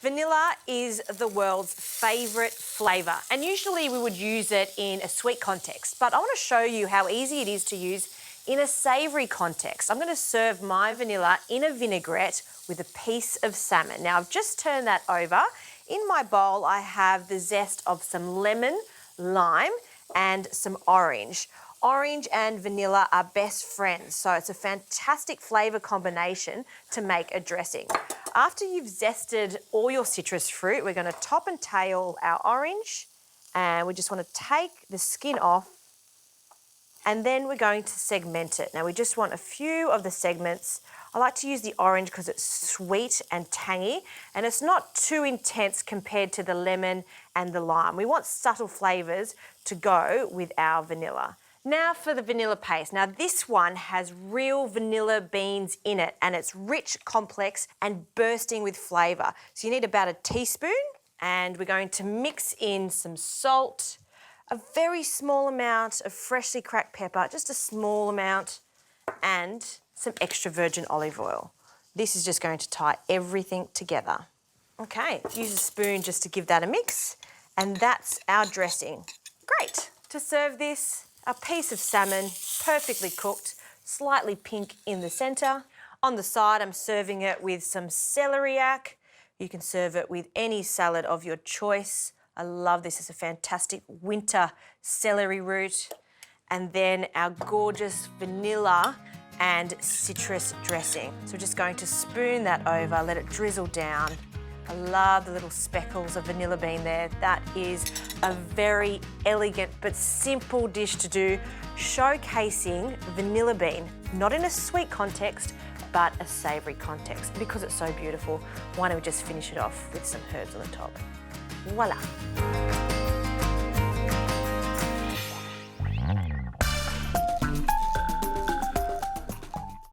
Vanilla is the world's favourite flavour, and usually we would use it in a sweet context, but I want to show you how easy it is to use in a savoury context. I'm going to serve my vanilla in a vinaigrette with a piece of salmon. Now, I've just turned that over. In my bowl, I have the zest of some lemon, lime, and some orange. Orange and vanilla are best friends, so it's a fantastic flavour combination to make a dressing. After you've zested all your citrus fruit, we're going to top and tail our orange, and we just want to take the skin off, and then we're going to segment it. Now, we just want a few of the segments. I like to use the orange because it's sweet and tangy, and it's not too intense compared to the lemon and the lime. We want subtle flavours to go with our vanilla. Now for the vanilla paste. Now this one has real vanilla beans in it, and it's rich, complex, and bursting with flavour. So you need about a teaspoon, and we're going to mix in some salt, a very small amount of freshly cracked pepper, just a small amount, and some extra virgin olive oil. This is just going to tie everything together. Okay, use a spoon just to give that a mix, and that's our dressing. Great. To serve this, a piece of salmon, perfectly cooked, slightly pink in the centre. On the side, I'm serving it with some celeriac. You can serve it with any salad of your choice. I love this. It's a fantastic winter celery root. And then our gorgeous vanilla and citrus dressing. So we're just going to spoon that over, let it drizzle down. I love the little speckles of vanilla bean there. That is a very elegant but simple dish to do, showcasing vanilla bean, not in a sweet context, but a savoury context. Because it's so beautiful, why don't we just finish it off with some herbs on the top. Voila.